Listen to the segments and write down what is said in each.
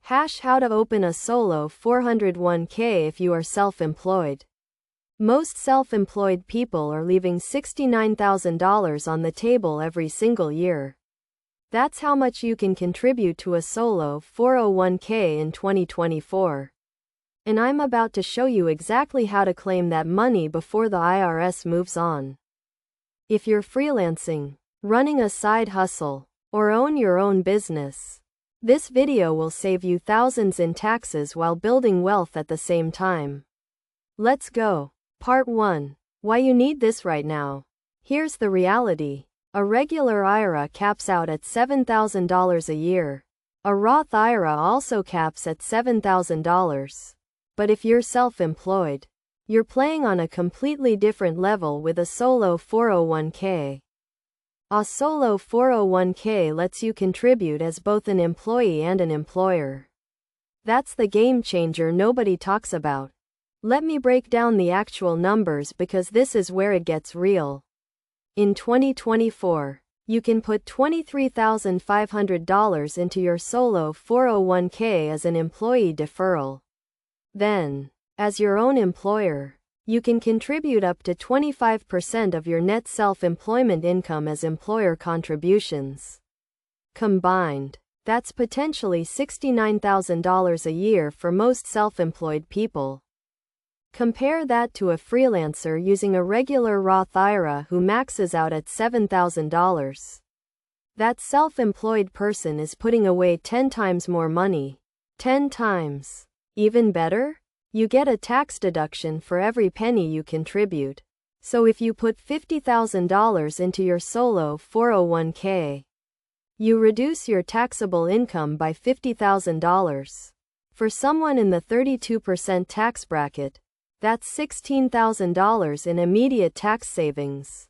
How to open a solo 401k if you are self-employed. Most self-employed people are leaving $69,000 on the table every single year. That's how much you can contribute to a solo 401k in 2024. And I'm about to show you exactly how to claim that money before the IRS moves on. If you're freelancing, running a side hustle, or own your own business, this video will save you thousands in taxes while building wealth at the same time. Let's go. Part 1. Why you need this right now. Here's the reality. A regular IRA caps out at $7,000 a year. A Roth IRA also caps at $7,000. But if you're self-employed, you're playing on a completely different level with a solo 401k. A solo 401k lets you contribute as both an employee and an employer. That's the game changer nobody talks about. Let me break down the actual numbers because this is where it gets real. In 2024, you can put $23,500 into your solo 401k as an employee deferral. Then, as your own employer, you can contribute up to 25% of your net self-employment income as employer contributions. Combined, that's potentially $69,000 a year for most self-employed people. Compare that to a freelancer using a regular Roth IRA who maxes out at $7,000. That self-employed person is putting away 10 times more money. 10 times. Even better? You get a tax deduction for every penny you contribute. So if you put $50,000 into your solo 401k, you reduce your taxable income by $50,000. For someone in the 32% tax bracket, that's $16,000 in immediate tax savings.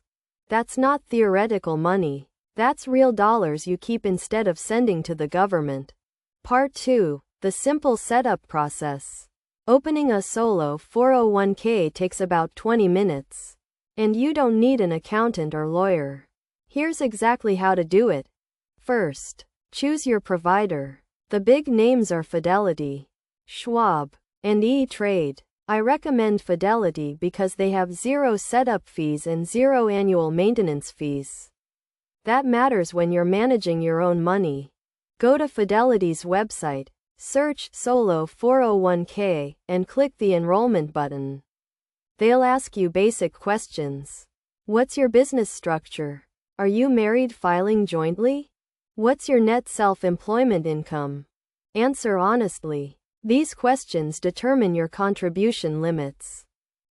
That's not theoretical money. That's real dollars you keep instead of sending to the government. Part 2. The simple setup process. Opening a solo 401k takes about 20 minutes. And you don't need an accountant or lawyer. Here's exactly how to do it. First, choose your provider. The big names are Fidelity, Schwab, and E-Trade. I recommend Fidelity because they have zero setup fees and zero annual maintenance fees. That matters when you're managing your own money. Go to Fidelity's website, search Solo 401k, and click the enrollment button. They'll ask you basic questions. What's your business structure? Are you married filing jointly? What's your net self-employment income? Answer honestly. These questions determine your contribution limits.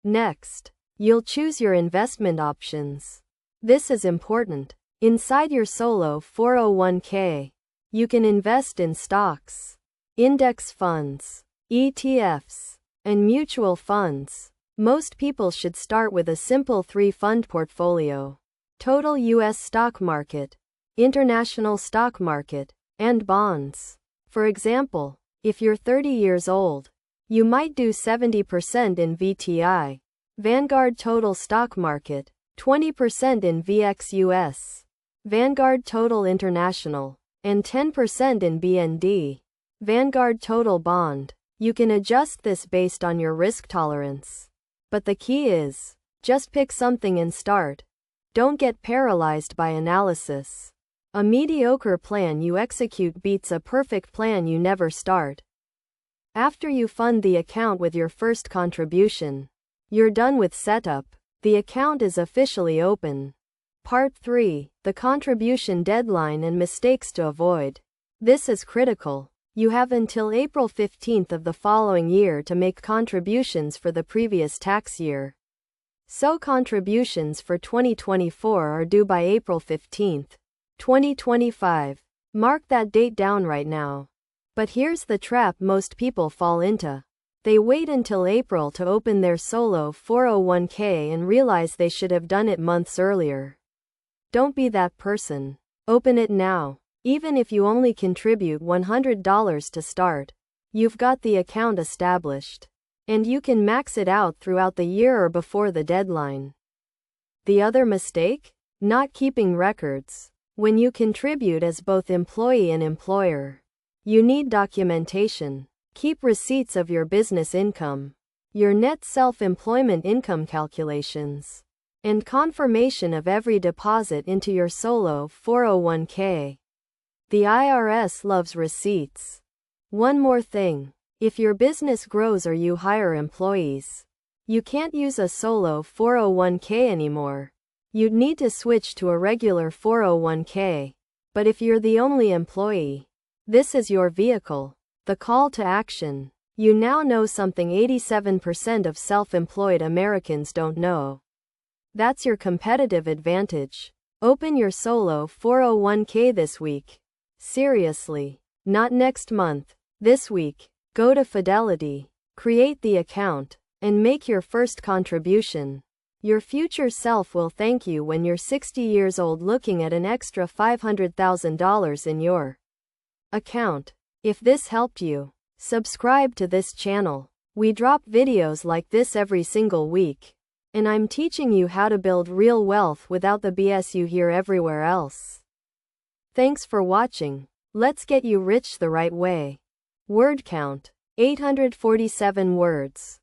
Next, you'll choose your investment options. This is important. Inside your solo 401k, you can invest in stocks, index funds, ETFs, and mutual funds. Most people should start with a simple 3-fund portfolio: total U.S. stock market, international stock market, and bonds. For example, if you're 30 years old, you might do 70% in VTI, Vanguard Total Stock Market, 20% in VXUS, Vanguard Total International, and 10% in BND, Vanguard Total Bond. You can adjust this based on your risk tolerance. But the key is, just pick something and start. Don't get paralyzed by analysis. A mediocre plan you execute beats a perfect plan you never start. After you fund the account with your first contribution, you're done with setup. The account is officially open. Part 3. The contribution deadline and mistakes to avoid. This is critical. You have until April 15th of the following year to make contributions for the previous tax year. So contributions for 2024 are due by April 15th, 2025. Mark that date down right now. But here's the trap most people fall into. They wait until April to open their solo 401k and realize they should have done it months earlier. Don't be that person. Open it now. Even if you only contribute $100 to start, you've got the account established. And you can max it out throughout the year or before the deadline. The other mistake? Not keeping records. When you contribute as both employee and employer, You need documentation. Keep receipts of your business income, your net self-employment income calculations, and confirmation of every deposit into your solo 401k. The IRS loves receipts. One more thing. If your business grows or you hire employees, you can't use a solo 401k anymore. You'd need to switch to a regular 401k. But if you're the only employee, this is your vehicle. The call to action. You now know something 87% of self-employed Americans don't know. That's your competitive advantage. Open your solo 401k this week. Seriously. Not next month. This week. Go to Fidelity, create the account, and make your first contribution. Your future self will thank you when you're 60 years old looking at an extra $500,000 in your account. If this helped you, subscribe to this channel. We drop videos like this every single week. And I'm teaching you how to build real wealth without the BS you hear everywhere else. Thanks for watching. Let's get you rich the right way. Word count: 847 words.